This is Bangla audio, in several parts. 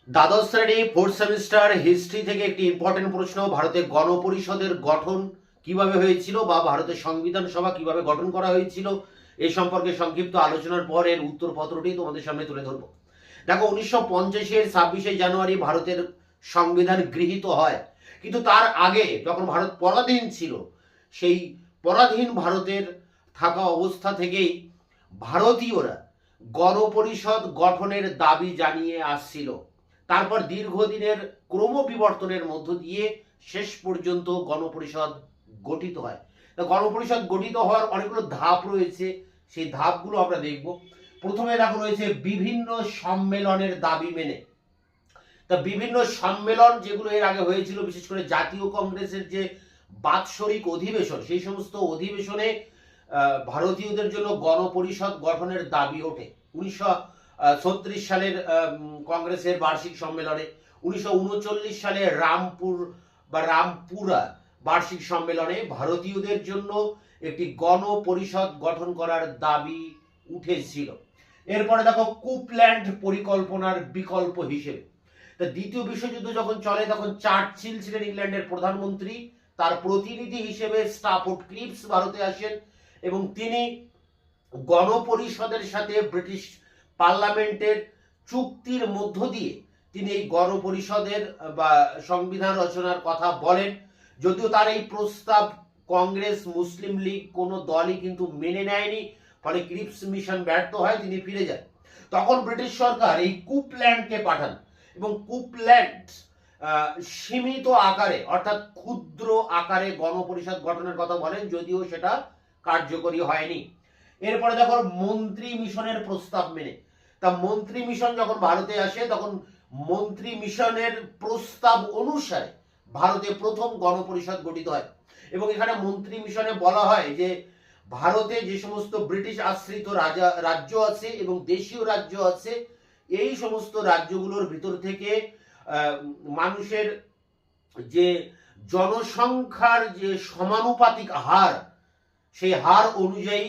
দ্বাদশ শ্রেণী ফোর্থ সেমিস্টার হিস্ট্রি থেকে একটি ইম্পর্টেন্ট প্রশ্ন। ভারতের গণপরিষদের গঠন কিভাবে হয়েছিল বা ভারতের সংবিধান সভা কিভাবে গঠন করা হয়েছিল এই সম্পর্কে সংক্ষিপ্ত আলোচনার পর এর উত্তরপত্রটি তোমাদের সামনে তুলে ধরবো। দেখো, 1950-এর 26শে জানুয়ারি ভারতের সংবিধান গৃহীত হয়, কিন্তু তার আগে যখন ভারত পরাধীন ছিল, সেই পরাধীন ভারতের থাকা অবস্থা থেকেই ভারতীয়রা গণপরিষদ গঠনের দাবি জানিয়ে আসছিল। তারপর দীর্ঘদিনের ক্রমবিবর্তনের মধ্য দিয়ে শেষ পর্যন্ত গণপরিষদ গঠিত হয়। তা গণপরিষদ গঠিত হওয়ার অনেকগুলো ধাপ রয়েছে, সেই ধাপগুলো আমরা দেখব। প্রথমে দেখো রয়েছে বিভিন্ন সম্মেলনের দাবি মেনে। তা বিভিন্ন সম্মেলন যেগুলো এর আগে হয়েছিল, বিশেষ করে জাতীয় কংগ্রেসের যে বাৎসরিক অধিবেশন, সেই সমস্ত অধিবেশনে ভারতীয়দের জন্য গণপরিষদ গঠনের দাবি ওঠে। 1936 সালের কংগ্রেসের বার্ষিক সম্মেলনে, 1939 সালে রামপুরা বার্ষিক সম্মেলনে ভারতীয়দের জন্য একটি গণপরিষদ গঠন করার দাবি উঠেছিল। এরপরে দেখো, কুপল্যান্ড পরিকল্পনার বিকল্প হিসেবে, দ্বিতীয় বিশ্বযুদ্ধ যখন চলে তখন চার্চিল ছিলেন ইংল্যান্ডের প্রধানমন্ত্রী। তার প্রতিনিধি হিসেবে স্টাফোর্ড ক্রিপস ভারতে আসেন এবং তিনি গণপরিষদের সাথে ব্রিটিশ পার্লামেন্টের চুক্তির মধ্য দিয়ে তিনি এই গণপরিষদের বা সংবিধান রচনার কথা বলেন। যদিও তার এই প্রস্তাব কংগ্রেস, মুসলিম লীগ কোনো দলই কিন্তু মেনে নেয়নি, ফলে ক্রিপস মিশন ব্যর্থ হয়, তিনি ফিরে যান। তখন ব্রিটিশ সরকার এই কুপল্যান্ডকে পাঠান এবং কুপল্যান্ড সীমিত আকারে অর্থাৎ ক্ষুদ্র আকারে গণপরিষদ গঠনের কথা বলেন, যদিও সেটা কার্যকরী হয়নি। এরপরে দেখো, মন্ত্রী মিশনের প্রস্তাব মেনে। তা মন্ত্রী মিশন যখন ভারতে আসে তখন মন্ত্রী মিশনের প্রস্তাব অনুসারে ভারতে প্রথম গণপরিষদ গঠিত হয় এবং এখানে মন্ত্রী মিশনে বলা হয় যে ভারতে যে সমস্ত ব্রিটিশ আশ্রিত রাজ্য আছে এবং দেশীয় রাজ্য আছে, এই সমস্ত রাজ্যগুলোর ভিতর থেকে মানুষের যে জনসংখ্যার যে সমানুপাতিক হার, সেই হার অনুযায়ী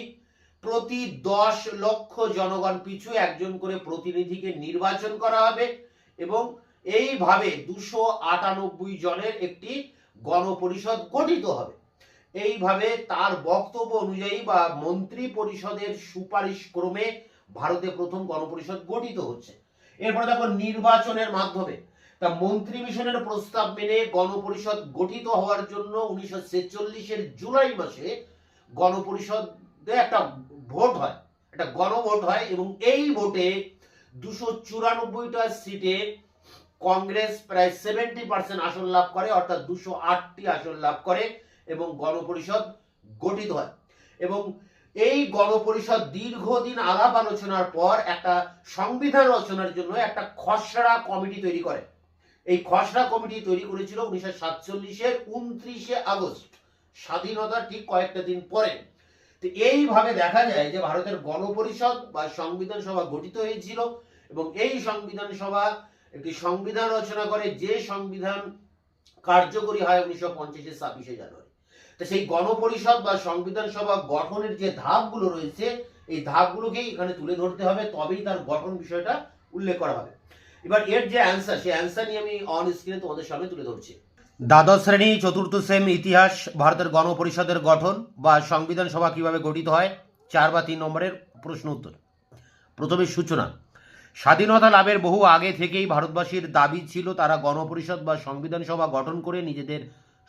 প্রতি 10 লক্ষ জনগণ পিছু একজন করে প্রতিনিধিকে নির্বাচন করা হবে এবং এইভাবে 298 জনের একটি গণপরিষদ গঠিত হবে। এইভাবে তার বক্তব্য অনুযায়ী বা মন্ত্রী পরিষদের সুপারিশ ক্রমে ভারতে প্রথম গণপরিষদ গঠিত হচ্ছে। এরপরে দেখো, নির্বাচনের মাধ্যমে। তা মন্ত্রী মিশনের প্রস্তাব মেনে গণপরিষদ গঠিত হওয়ার জন্য 1946-এর জুলাই মাসে গণপরিষদে একটা ভোট হয়, একটা গণভোট হয় এবং এই ভোটে 294টা সিটে কংগ্রেস প্রায় 70% আসন লাভ করে, অর্থাৎ 208টি আসন লাভ করে এবং গণপরিষদ গঠিত হয়। এবং এই গণপরিষদ দীর্ঘদিন আলাপ আলোচনার পর একটা সংবিধান রচনার জন্য একটা খসড়া কমিটি তৈরি করে। এই খসড়া কমিটি তৈরি করেছিল 1947-এর 29শে আগস্ট, স্বাধীনতার ঠিক কয়েকটা দিন পরে। তো এইভাবে দেখা যায় যে ভারতের গণপরিষদ বা সংবিধান সভা গঠিত হয়েছিল এবং এই সংবিধান সভা একটি সংবিধান রচনা করে, যে সংবিধান কার্যকরী হয় 1950-এর 26শে জানুয়ারি। তো সেই গণপরিষদ বা সংবিধান সভা গঠনের যে ধাপগুলো রয়েছে, এই ধাপগুলোকেই এখানে তুলে ধরতে হবে, তবেই তার গঠন বিষয়টা উল্লেখ করা হবে। এবার এর যে অ্যান্সার, সেই অ্যান্সার নিয়ে আমি অন স্ক্রিনে তোমাদের সামনে তুলে ধরছি। দ্বাদশ শ্রেণী চতুর্থ সেম ইতিহাস, ভারতের গণপরিষদের গঠন বা সংবিধান সভা কিভাবে গঠিত হয়, 4 বা 3 নম্বরের প্রশ্ন উত্তর। প্রথমে সূচনা। স্বাধীনতা লাভের বহু আগে থেকেই ভারতবাসীর দাবি ছিল তারা গণপরিষদ বা সংবিধান সভা গঠন করে নিজেদের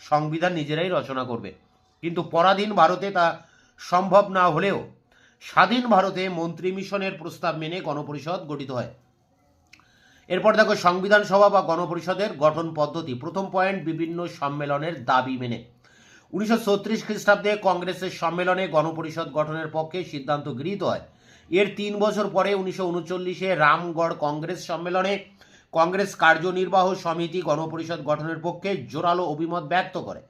সংবিধান নিজেরাই রচনা করবে, কিন্তু পরাধীন ভারতে তা সম্ভব না হলেও স্বাধীন ভারতে মন্ত্রী মিশনের প্রস্তাব মেনে গণপরিষদ গঠিত হয়। এরপর দেখো, সংবিধান সভা বা গণপরিষদের গঠন পদ্ধতি। প্রথম পয়েন্ট, বিভিন্ন সম্মেলনের দাবি মেনে। 1936 খ্রিস্টাব্দে কংগ্রেসের সম্মেলনে গণপরিষদ গঠনের পক্ষে সিদ্ধান্ত গৃহীত হয়। এর 3 বছর পরে 1939-এ রামগড় কংগ্রেস সম্মেলনে কংগ্রেস কার্যনির্বাহ সমিতি গণপরিষদ গঠনের পক্ষে জোরালো অভিমত ব্যক্ত করে।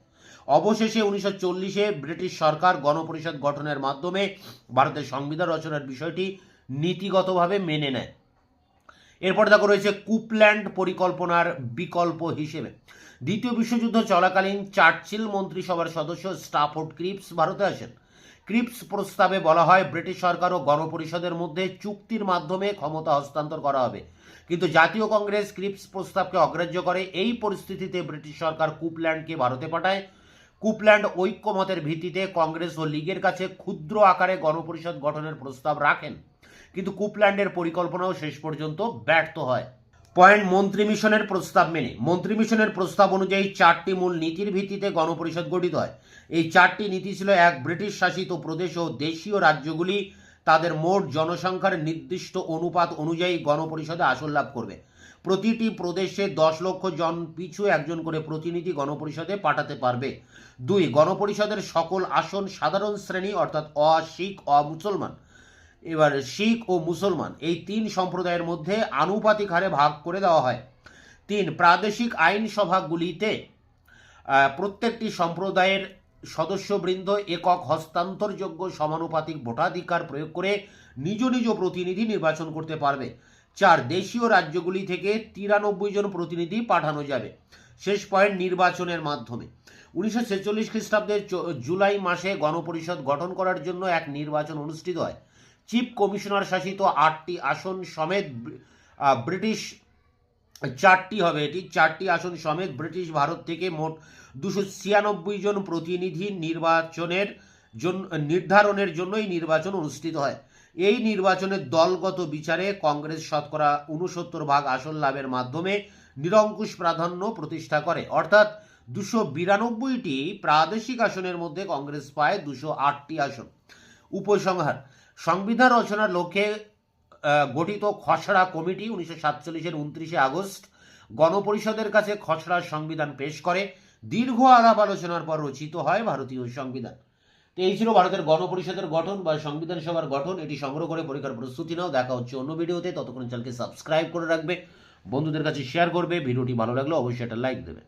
অবশেষে 1940-এ ব্রিটিশ সরকার গণপরিষদ গঠনের মাধ্যমে ভারতের সংবিধান রচনার বিষয়টি নীতিগতভাবে মেনে নেয়। এরপর দেখো রয়েছে কুপল্যান্ড পরিকল্পনার বিকল্প হিসেবে। দ্বিতীয় বিশ্বযুদ্ধ চলাকালীন চার্চিল মন্ত্রিসভার সদস্য স্টাফোর্ড ক্রিপস ভারতে আসেন। ক্রিপস প্রস্তাবে বলা হয় ব্রিটিশ সরকার ও গণপরিষদের মধ্যে চুক্তির মাধ্যমে ক্ষমতা হস্তান্তর করা হবে, কিন্তু জাতীয় কংগ্রেস ক্রিপস প্রস্তাবকে অগ্রাহ্য করে। এই পরিস্থিতিতে ব্রিটিশ সরকার কুপল্যান্ডকে ভারতে পাঠায়। কুপল্যান্ড ঐক্যমতের ভিত্তিতে কংগ্রেস ও লীগের কাছে ক্ষুদ্র আকারে গণপরিষদ গঠনের প্রস্তাব রাখেন, কিন্তু কুপল্যান্ডের পরিকল্পনাও শেষ পর্যন্ত ব্যর্থ হয়। পয়েন্ট, মন্ত্রী মিশনের প্রস্তাব মেনে। মন্ত্রী মিশনের প্রস্তাব অনুযায়ী 4টি মূল নীতির ভিত্তিতে গণপরিষদ গঠিত হয়। এই 4টি নীতি ছিল: 1. ব্রিটিশ শাসিত প্রদেশ ও দেশীয় রাজ্যগুলি তাদের মোট জনসংখ্যার নির্দিষ্ট অনুপাত অনুযায়ী গণপরিষদে আসন লাভ করবে। প্রতিটি প্রদেশে 10 লক্ষ জন পিছু একজন করে প্রতিনিধি গণপরিষদে পাঠাতে পারবে। 2. গণপরিষদের সকল আসন সাধারণ শ্রেণী অর্থাৎ শিখ মুসলমান, এবার শিখ ও মুসলমান এই 3 সম্প্রদায়ের মধ্যে আনুপাতিক হারে ভাগ করে দেওয়া হয়। 3. প্রাদেশিক আইনসভাগুলিতে প্রত্যেকটি সম্প্রদায়ের সদস্যবৃন্দ একক হস্তান্তরযোগ্য সমানুপাতিক ভোটাধিকার প্রয়োগ করে নিজ নিজ প্রতিনিধি নির্বাচন করতে পারবে। 4. দেশীয় রাজ্যগুলি থেকে 93 জন প্রতিনিধি পাঠানো যাবে। শেষ পয়েন্ট, নির্বাচনের মাধ্যমে। 1946 খ্রিস্টাব্দের জুলাই মাসে গণপরিষদ গঠন করার জন্য এক নির্বাচন অনুষ্ঠিত হয়। চিফ কমিশনার শাসিত 8টি আসন সমেত ব্রিটিশ 4টি আসন সমেত ব্রিটিশ ভারত থেকে মোট 296 জন প্রতিনিধি নির্ধারণের জন্য এই নির্বাচন অনুষ্ঠিত হয়। এই নির্বাচনের দলগত বিচারে কংগ্রেস শতকরা 69% আসন লাভের মাধ্যমে নিরঙ্কুশ প্রাধান্য প্রতিষ্ঠা করে, অর্থাৎ 292টি প্রাদেশিক আসনের মধ্যে কংগ্রেস পায় 208টি আসন। উপসংহার: সংবিধান রচনার লক্ষ্যে গঠিত খসড়া কমিটি 1947-এর 29শে আগস্ট গণপরিষদের কাছে খসড়া সংবিধান পেশ করে। দীর্ঘ আলাপ আলোচনার পর রচিত হয় ভারতীয় সংবিধান। তো এই ছিল ভারতের গণপরিষদের গঠন বা সংবিধান সভার গঠন। এটি সংগ্রহ করে পরীক্ষার প্রস্তুতি নাও। দেখা হচ্ছে অন্য ভিডিওতে। ততক্ষণ চ্যানেলকে সাবস্ক্রাইব করে রাখবে, বন্ধুদের কাছে শেয়ার করবে। ভিডিওটি ভালো লাগলে অবশ্যই একটা লাইক দেবে।